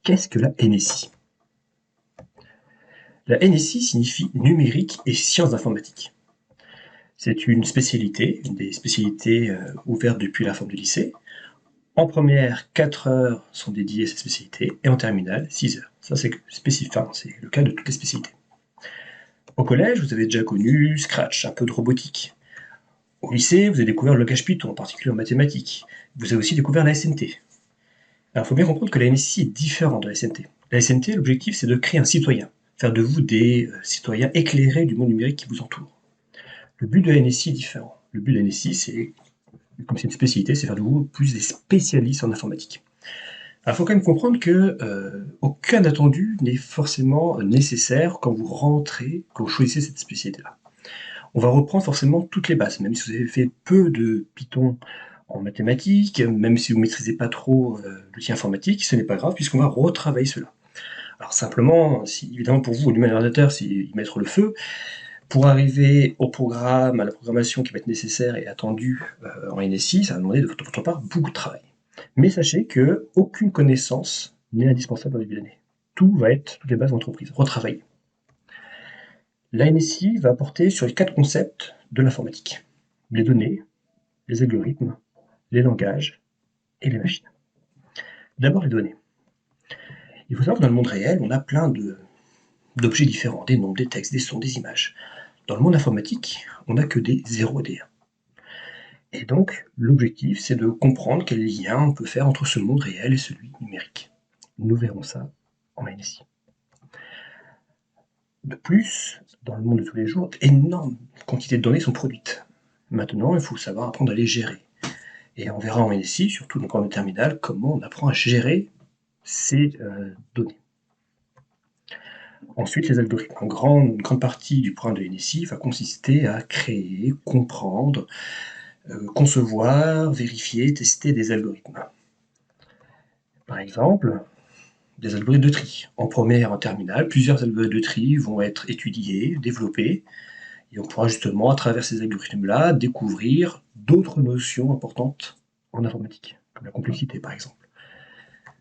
Qu'est-ce que la NSI? La NSI signifie numérique et sciences informatiques. C'est une spécialité, une des spécialités ouvertes depuis la fin du lycée. En première, 4 heures sont dédiées à cette spécialité, et en terminale, 6 heures. Ça, c'est spécifique, enfin, c'est le cas de toutes les spécialités. Au collège, vous avez déjà connu Scratch, un peu de robotique. Au lycée, vous avez découvert le langage Python, en particulier en mathématiques. Vous avez aussi découvert la SNT. Alors, il faut bien comprendre que la NSI est différente de la SNT. La SNT, l'objectif, c'est de créer un citoyen, faire de vous des citoyens éclairés du monde numérique qui vous entoure. Le but de la NSI est différent. Le but de la NSI, c'est, comme c'est une spécialité, c'est faire de vous plus des spécialistes en informatique. Alors, il faut quand même comprendre que aucun attendu n'est forcément nécessaire quand vous rentrez, quand vous choisissez cette spécialité-là. On va reprendre forcément toutes les bases, même si vous avez fait peu de Python en mathématiques, même si vous ne maîtrisez pas trop l'outil informatique, ce n'est pas grave puisqu'on va retravailler cela. Alors simplement, si, évidemment pour vous, allumer un ordinateur, c'est y mettre le feu. Pour arriver au programme, à la programmation qui va être nécessaire et attendue en NSI, ça va demander de votre part beaucoup de travail. Mais sachez que aucune connaissance n'est indispensable au début d'année. Toutes les bases d'entreprise, retravaillées. La NSI va porter sur les 4 concepts de l'informatique. Les données, les algorithmes, les langages et les machines. D'abord les données. Il faut savoir que dans le monde réel, on a plein d'objets différents, des nombres, des textes, des sons, des images. Dans le monde informatique, on n'a que des 0 et des 1. Et donc, l'objectif, c'est de comprendre quel lien on peut faire entre ce monde réel et celui numérique. Nous verrons ça en NSI. De plus, dans le monde de tous les jours, d'énormes quantités de données sont produites. Maintenant, il faut savoir apprendre à les gérer. Et on verra en NSI, surtout donc en terminale, comment on apprend à gérer ces données. Ensuite, les algorithmes. Une grande partie du programme de NSI va consister à créer, comprendre, concevoir, vérifier, tester des algorithmes. Par exemple, des algorithmes de tri. En première et en terminale, plusieurs algorithmes de tri vont être étudiés, développés, et on pourra justement, à travers ces algorithmes-là, découvrir d'autres notions importantes en informatique, comme la complexité par exemple.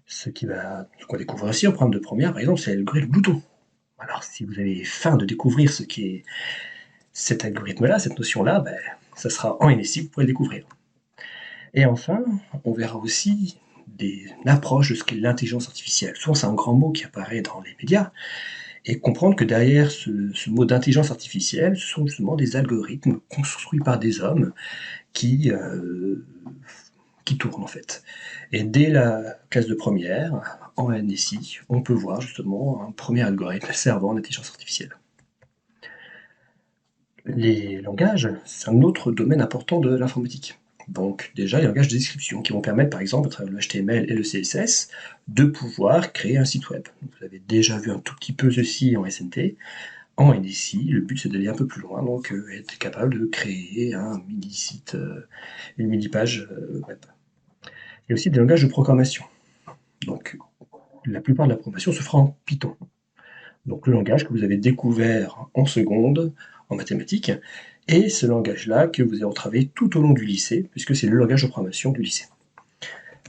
Ce qu'on découvre aussi en programme de première, par exemple, c'est l'algorithme bouton. Alors, si vous avez faim de découvrir ce qu'est cet algorithme-là, cette notion-là, ça sera en NSI que vous pourrez le découvrir. Et enfin, on verra aussi une approche de ce qu'est l'intelligence artificielle. Souvent, c'est un grand mot qui apparaît dans les médias, et comprendre que derrière ce mot d'intelligence artificielle, ce sont justement des algorithmes construits par des hommes qui tournent en fait. Et dès la classe de première, en NSI, on peut voir justement un premier algorithme servant en intelligence artificielle. Les langages, c'est un autre domaine important de l'informatique. Donc déjà, les langages de description qui vont permettre, par exemple, à travers le HTML et le CSS, de pouvoir créer un site web. Vous avez déjà vu un tout petit peu ceci en SNT. En NSI, le but c'est d'aller un peu plus loin, donc être capable de créer un mini-site, une mini-page web. Il y a aussi des langages de programmation. Donc la plupart de la programmation se fera en Python. Donc le langage que vous avez découvert en seconde, en mathématiques, et ce langage-là que vous avez travaillé tout au long du lycée, puisque c'est le langage de programmation du lycée.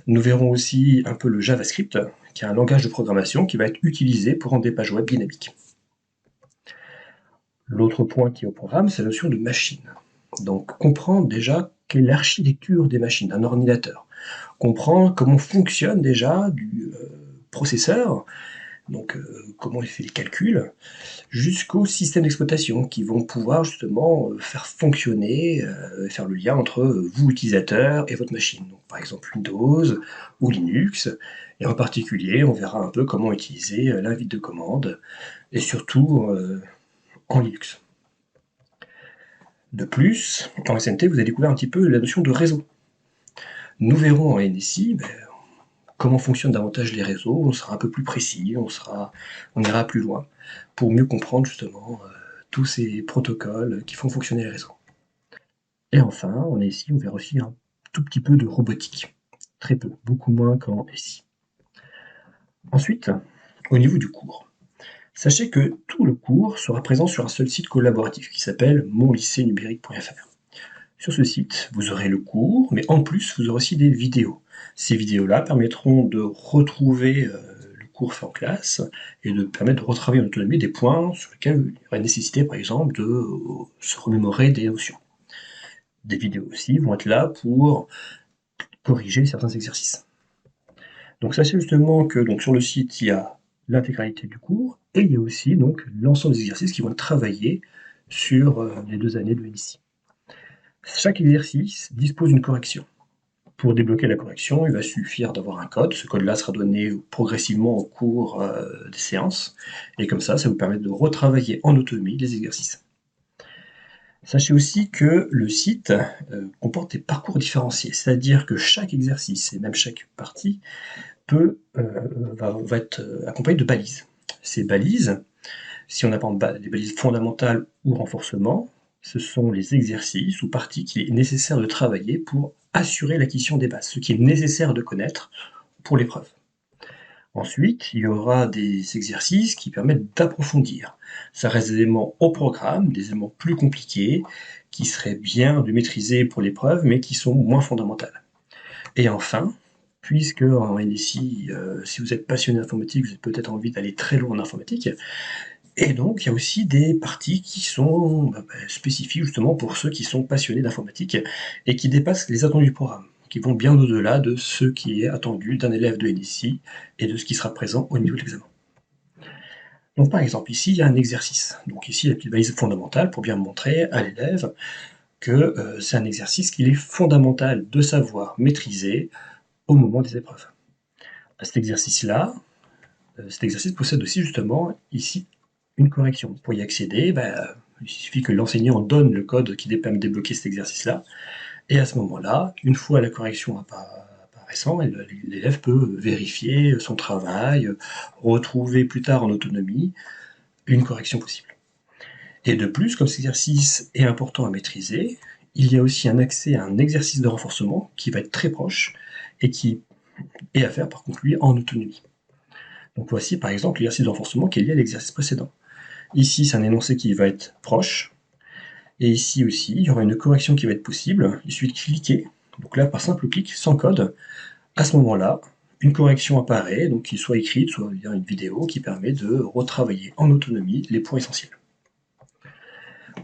Nous verrons aussi un peu le JavaScript, qui est un langage de programmation qui va être utilisé pour rendre des pages web dynamiques. L'autre point qui est au programme, c'est la notion de machine. Donc comprendre déjà quelle est l'architecture des machines, d'un ordinateur. Comprendre comment fonctionne déjà du processeur, donc comment il fait les calculs, jusqu'au système d'exploitation qui vont pouvoir justement faire fonctionner, faire le lien entre vous, utilisateur, et votre machine. Donc, par exemple Windows ou Linux, et en particulier, on verra un peu comment utiliser l'invite de commande, et surtout en Linux. De plus, en SNT, vous allez découvrir un petit peu la notion de réseau. Nous verrons en NSI comment fonctionnent davantage les réseaux, on sera un peu plus précis, on ira plus loin pour mieux comprendre justement tous ces protocoles qui font fonctionner les réseaux. Et enfin, en SI, on verra aussi un tout petit peu de robotique. Très peu, beaucoup moins qu'en SI. Ensuite, au niveau du cours, sachez que tout le cours sera présent sur un seul site collaboratif qui s'appelle monlycéenumérique.fr. Sur ce site, vous aurez le cours, mais en plus, vous aurez aussi des vidéos. Ces vidéos-là permettront de retrouver le cours fait en classe et de permettre de retravailler en autonomie des points sur lesquels il y aurait nécessité, par exemple, de se remémorer des notions. Des vidéos aussi vont être là pour corriger certains exercices. Donc sachez justement que sur le site, il y a l'intégralité du cours et il y a aussi l'ensemble des exercices qui vont être travaillés sur les 2 années de LICI. Chaque exercice dispose d'une correction. Pour débloquer la correction, il va suffire d'avoir un code. Ce code-là sera donné progressivement au cours des séances. Et comme ça vous permet de retravailler en autonomie les exercices. Sachez aussi que le site comporte des parcours différenciés, c'est-à-dire que chaque exercice, et même chaque partie, va être accompagné de balises. Ces balises, si on a par exemple des balises fondamentales ou renforcement, ce sont les exercices ou parties qu'il est nécessaire de travailler pour assurer l'acquisition des bases, ce qui est nécessaire de connaître pour l'épreuve. Ensuite, il y aura des exercices qui permettent d'approfondir. Ça reste des éléments au programme, des éléments plus compliqués, qui seraient bien de maîtriser pour l'épreuve, mais qui sont moins fondamentales. Et enfin, puisque en NSI, si vous êtes passionné d'informatique, vous avez peut-être envie d'aller très loin en informatique, et donc il y a aussi des parties qui sont spécifiques justement pour ceux qui sont passionnés d'informatique et qui dépassent les attendus du programme, qui vont bien au-delà de ce qui est attendu d'un élève de NSI et de ce qui sera présent au niveau de l'examen. Donc par exemple, ici il y a un exercice. Donc ici, la petite balise fondamentale pour bien montrer à l'élève que c'est un exercice qu'il est fondamental de savoir maîtriser au moment des épreuves. Cet exercice-là, cet exercice possède aussi justement ici une correction. Pour y accéder, il suffit que l'enseignant donne le code qui permet de débloquer cet exercice-là, et à ce moment-là, une fois la correction apparaissant, l'élève peut vérifier son travail, retrouver plus tard en autonomie une correction possible. Et de plus, comme cet exercice est important à maîtriser, il y a aussi un accès à un exercice de renforcement qui va être très proche et qui est à faire par contre lui en autonomie. Donc voici par exemple l'exercice de renforcement qui est lié à l'exercice précédent. Ici, c'est un énoncé qui va être proche, et ici aussi, il y aura une correction qui va être possible. Il suffit de cliquer, donc là par simple clic, sans code, à ce moment-là, une correction apparaît, donc qu'il soit écrite, soit via une vidéo, qui permet de retravailler en autonomie les points essentiels.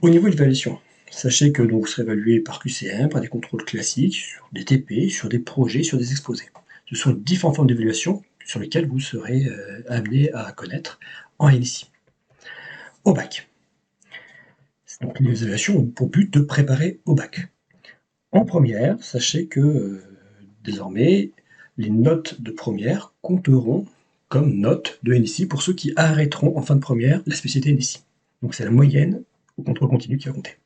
Au niveau de l'évaluation, sachez que vous serez évalué par QCM, par des contrôles classiques, sur des TP, sur des projets, sur des exposés. Ce sont différentes formes d'évaluation sur lesquelles vous serez amené à connaître en LICI. Au bac. Donc les évaluations ont pour but de préparer au bac. En première, sachez que désormais, les notes de première compteront comme notes de NSI pour ceux qui arrêteront en fin de première la spécialité NSI. Donc c'est la moyenne au contrôle continu qui va compter.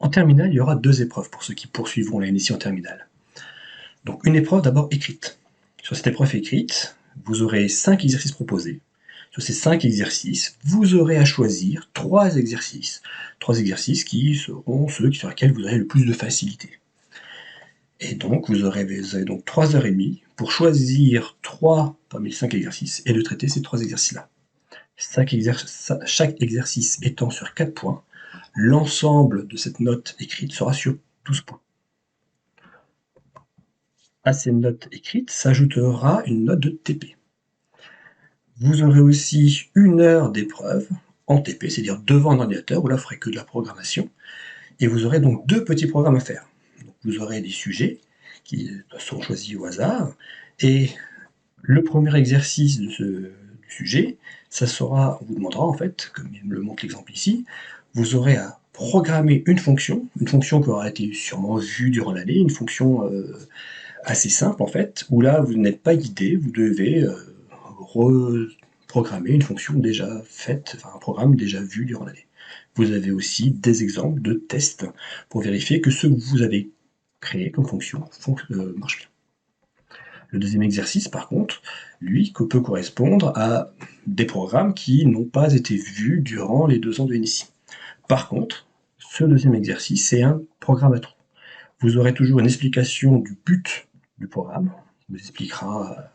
En terminale, il y aura 2 épreuves pour ceux qui poursuivront la NSI en terminale. Donc une épreuve d'abord écrite. Sur cette épreuve écrite, vous aurez 5 exercices proposés. Sur ces 5 exercices, vous aurez à choisir 3 exercices. 3 exercices qui seront ceux sur lesquels vous aurez le plus de facilité. Et donc, vous avez donc 3h30 pour choisir 3 parmi les 5 exercices et de traiter ces 3 exercices-là. Chaque exercice étant sur 4 points, l'ensemble de cette note écrite sera sur 12 points. À ces notes écrites s'ajoutera une note de TP. Vous aurez aussi 1 heure d'épreuve en TP, c'est-à-dire devant un ordinateur, où là, vous ne ferez que de la programmation, et vous aurez donc 2 petits programmes à faire. Donc, vous aurez des sujets qui seront choisis au hasard, et le premier exercice du sujet, ça sera, on vous demandera en fait, comme il me le montre l'exemple ici, vous aurez à programmer une fonction qui aura été sûrement vue durant l'année, une fonction assez simple en fait, où là vous n'êtes pas guidé, vous devez reprogrammer une fonction déjà faite, enfin un programme déjà vu durant l'année. Vous avez aussi des exemples de tests pour vérifier que ce que vous avez créé comme fonction marche bien. Le deuxième exercice, par contre, lui, peut correspondre à des programmes qui n'ont pas été vus durant les 2 ans de NSI. Par contre, ce deuxième exercice, c'est un programme à trous. Vous aurez toujours une explication du but du programme, qui vous expliquera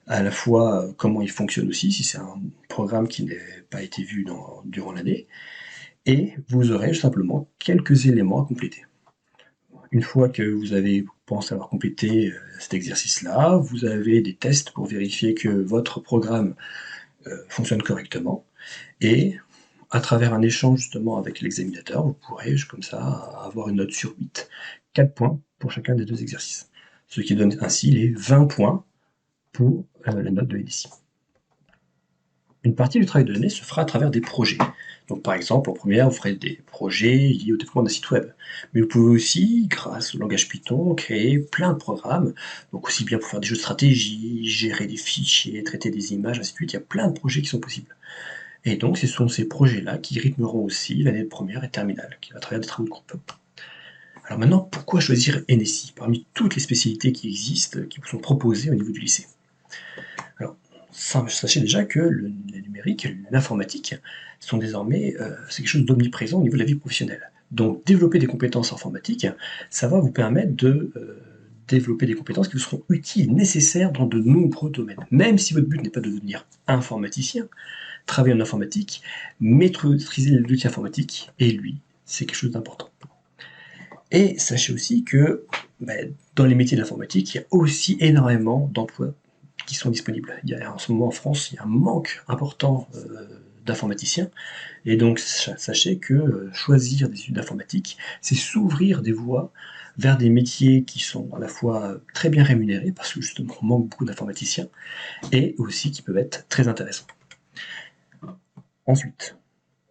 à la fois comment il fonctionne aussi, si c'est un programme qui n'a pas été vu durant l'année, et vous aurez simplement quelques éléments à compléter. Une fois que vous avez pense avoir complété cet exercice-là. Vous avez des tests pour vérifier que votre programme fonctionne correctement. Et à travers un échange justement avec l'examinateur, vous pourrez comme ça avoir une note sur 8. 4 points pour chacun des deux exercices. Ce qui donne ainsi les 20 points pour la note de l'ENSI. Une partie du travail de l'année se fera à travers des projets. Donc par exemple, en première, vous ferez des projets liés au développement d'un site web. Mais vous pouvez aussi, grâce au langage Python, créer plein de programmes. Donc aussi bien pour faire des jeux de stratégie, gérer des fichiers, traiter des images, ainsi de suite. Il y a plein de projets qui sont possibles. Et donc ce sont ces projets-là qui rythmeront aussi l'année de première et terminale, qui va à travers des travaux de groupe. Alors maintenant, pourquoi choisir NSI parmi toutes les spécialités qui existent, qui vous sont proposées au niveau du lycée? Alors, sachez déjà que le numérique et l'informatique sont désormais c'est quelque chose d'omniprésent au niveau de la vie professionnelle. Donc développer des compétences informatiques, ça va vous permettre de développer des compétences qui vous seront utiles, nécessaires dans de nombreux domaines. Même si votre but n'est pas de devenir informaticien, travailler en informatique, maîtriser l'outil informatique, et lui, c'est quelque chose d'important. Et sachez aussi que dans les métiers de l'informatique, il y a aussi énormément d'emplois qui sont disponibles. Il y a, en ce moment en France, il y a un manque important d'informaticiens. Et donc sachez que choisir des études d'informatique, c'est s'ouvrir des voies vers des métiers qui sont à la fois très bien rémunérés, parce que justement on manque beaucoup d'informaticiens, et aussi qui peuvent être très intéressants. Ensuite,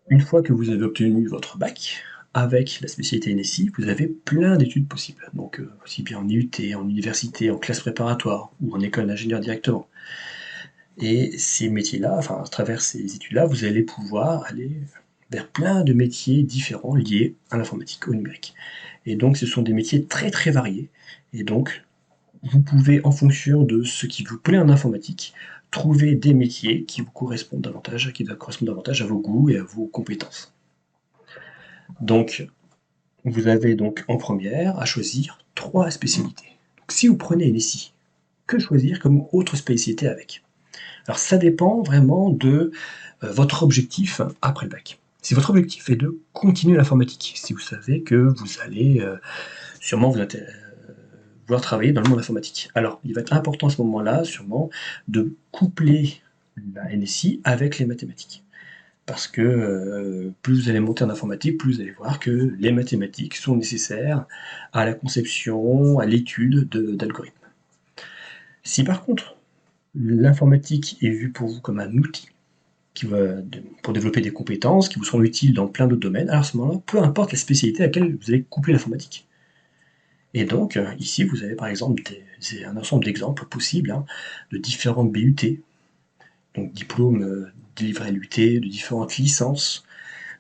une fois que vous avez obtenu votre bac, avec la spécialité NSI, vous avez plein d'études possibles. Donc aussi bien en IUT, en université, en classe préparatoire ou en école d'ingénieur directement. Et ces métiers-là, enfin à travers ces études-là, vous allez pouvoir aller vers plein de métiers différents liés à l'informatique, au numérique. Et donc ce sont des métiers très très variés. Et donc vous pouvez, en fonction de ce qui vous plaît en informatique, trouver des métiers qui vous correspondent davantage, qui correspondent davantage à vos goûts et à vos compétences. Donc, vous avez donc en première à choisir 3 spécialités. Donc, si vous prenez NSI, que choisir comme autre spécialité avec? Alors ça dépend vraiment de votre objectif après le bac. Si votre objectif est de continuer l'informatique, si vous savez que vous allez sûrement vouloir travailler dans le monde informatique, alors il va être important à ce moment-là, sûrement, de coupler la NSI avec les mathématiques. Parce que plus vous allez monter en informatique, plus vous allez voir que les mathématiques sont nécessaires à la conception, à l'étude d'algorithmes. Si par contre l'informatique est vue pour vous comme un outil pour développer des compétences qui vous seront utiles dans plein d'autres domaines, alors à ce moment-là, peu importe la spécialité à laquelle vous allez coupler l'informatique. Et donc ici vous avez par exemple un ensemble d'exemples possibles de différentes BUT, donc diplômes délivrés à l'UT, de différentes licences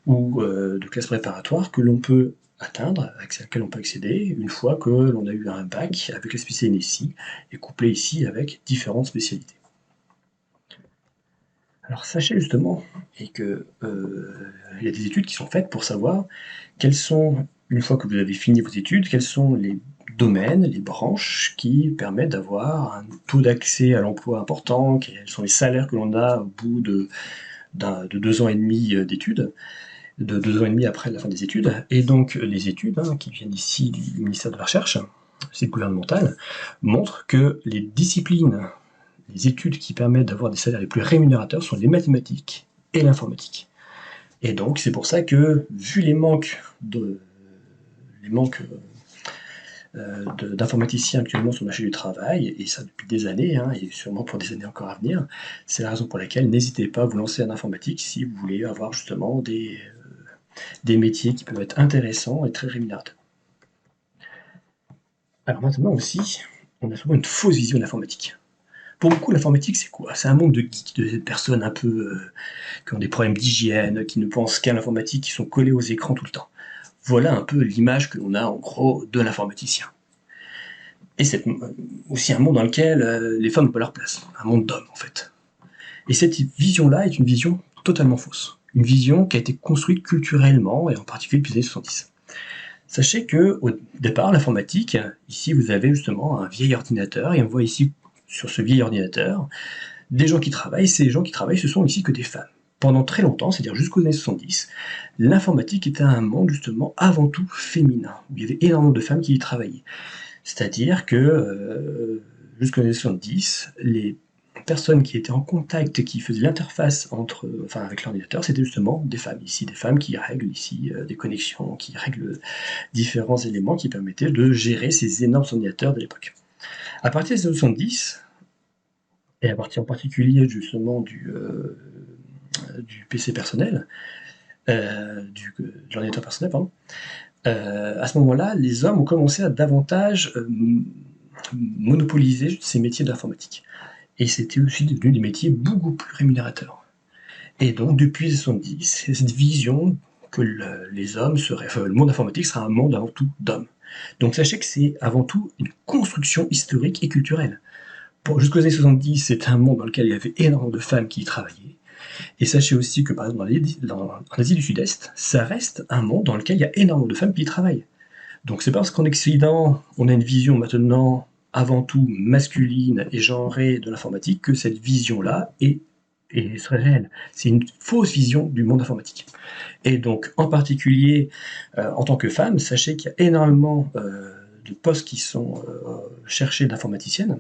ou de classes préparatoires que l'on peut atteindre, avec laquelle on peut accéder une fois que l'on a eu un bac avec la spécialité NSI et couplé ici avec différentes spécialités. Alors sachez justement et que il y a des études qui sont faites pour savoir quelles sont, une fois que vous avez fini vos études, quels sont les domaines, les branches qui permettent d'avoir un taux d'accès à l'emploi important, quels sont les salaires que l'on a au bout de 2 ans et demi d'études, de 2 ans et demi après la fin des études. Et donc les études qui viennent ici du ministère de la Recherche, c'est gouvernemental, montrent que les disciplines, les études qui permettent d'avoir des salaires les plus rémunérateurs sont les mathématiques et l'informatique. Et donc c'est pour ça que, vu les manques d'informaticiens actuellement sur le marché du travail, et ça depuis des années, et sûrement pour des années encore à venir, c'est la raison pour laquelle n'hésitez pas à vous lancer en informatique si vous voulez avoir justement des métiers qui peuvent être intéressants et très rémunérateurs. Alors maintenant aussi, on a souvent une fausse vision de l'informatique. Pour beaucoup, l'informatique, c'est quoi? C'est un monde de geeks, de personnes un peu qui ont des problèmes d'hygiène, qui ne pensent qu'à l'informatique, qui sont collés aux écrans tout le temps. Voilà un peu l'image que l'on a en gros de l'informaticien. Et c'est aussi un monde dans lequel les femmes n'ont pas leur place, un monde d'hommes en fait. Et cette vision-là est une vision totalement fausse. Une vision qui a été construite culturellement, et en particulier depuis les années 70. Sachez que au départ, l'informatique, ici vous avez justement un vieil ordinateur, et on voit ici sur ce vieil ordinateur des gens qui travaillent. Ces gens qui travaillent, ce sont ici que des femmes. Pendant très longtemps, c'est-à-dire jusqu'aux années 70, l'informatique était un monde justement avant tout féminin, où il y avait énormément de femmes qui y travaillaient. C'est-à-dire que, jusqu'aux années 70, les personnes qui étaient en contact et qui faisaient l'interface avec l'ordinateur, c'était justement des femmes. Ici, des femmes qui règlent ici, des connexions, qui règlent différents éléments qui permettaient de gérer ces énormes ordinateurs de l'époque. À partir des années 70, et à partir en particulier justement du PC personnel, de l'ordinateur personnel, pardon, à ce moment-là, les hommes ont commencé à davantage monopoliser ces métiers d'informatique. Et c'était aussi devenu des métiers beaucoup plus rémunérateurs. Et donc, depuis les 70, c'est cette vision que les hommes seraient, enfin, le monde informatique sera un monde avant tout d'hommes. Donc, sachez que c'est avant tout une construction historique et culturelle. Jusqu'aux années 70, c'était un monde dans lequel il y avait énormément de femmes qui y travaillaient. Et sachez aussi que, par exemple, en Asie du Sud-Est, ça reste un monde dans lequel il y a énormément de femmes qui y travaillent. Donc c'est pas parce qu'en Occident, on a une vision maintenant avant tout masculine et genrée de l'informatique que cette vision-là serait réelle. C'est une fausse vision du monde informatique. Et donc, en particulier, en tant que femme, sachez qu'il y a énormément de postes qui sont cherchés d'informaticiennes,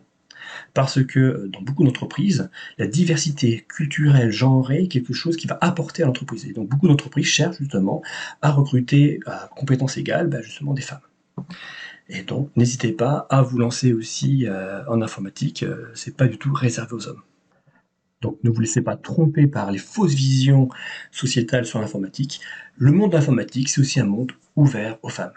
parce que dans beaucoup d'entreprises, la diversité culturelle, genrée, est quelque chose qui va apporter à l'entreprise. Et donc beaucoup d'entreprises cherchent justement à recruter à compétences égales, justement des femmes. Et donc n'hésitez pas à vous lancer aussi en informatique, c'est pas du tout réservé aux hommes. Donc ne vous laissez pas tromper par les fausses visions sociétales sur l'informatique. Le monde de l'informatique, c'est aussi un monde ouvert aux femmes.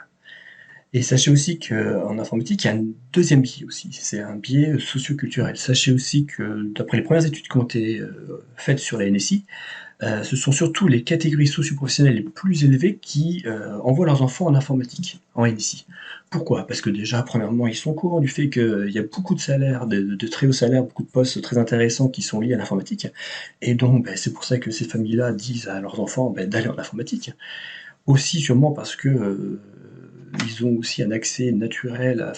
Et sachez aussi qu'en informatique, il y a un deuxième biais aussi, c'est un biais socio-culturel. Sachez aussi que d'après les premières études qui ont été faites sur la NSI, ce sont surtout les catégories socio-professionnelles les plus élevées qui envoient leurs enfants en informatique, en NSI. Pourquoi? Parce que déjà, premièrement, ils sont au courant du fait qu'il y a beaucoup de salaires, de très hauts salaires, beaucoup de postes très intéressants qui sont liés à l'informatique. Et donc, c'est pour ça que ces familles-là disent à leurs enfants d'aller en informatique. Aussi sûrement parce que ils ont aussi un accès naturel,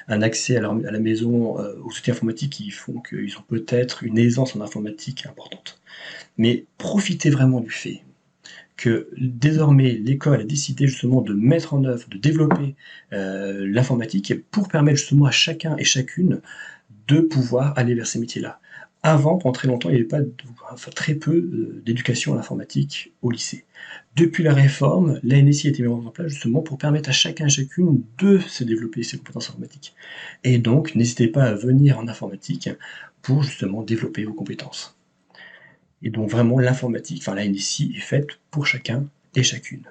un accès à la maison, aux outils informatiques qui font qu'ils ont peut-être une aisance en informatique importante. Mais profitez vraiment du fait que désormais l'école a décidé justement de mettre en œuvre, de développer l'informatique pour permettre justement à chacun et chacune de pouvoir aller vers ces métiers-là. Avant, pendant très longtemps, il n'y avait pas, très peu d'éducation à l'informatique au lycée. Depuis la réforme, la NSI a été mise en place justement pour permettre à chacun et chacune de se développer ses compétences informatiques. Et donc, n'hésitez pas à venir en informatique pour justement développer vos compétences. Et donc vraiment, l'informatique, enfin la NSI est faite pour chacun et chacune.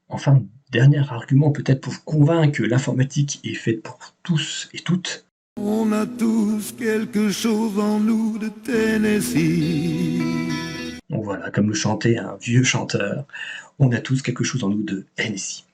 Enfin, dernier argument peut-être pour vous convaincre que l'informatique est faite pour tous et toutes. On a tous quelque chose en nous de Tennessee. Donc voilà, comme le chantait un vieux chanteur, on a tous quelque chose en nous de NSI.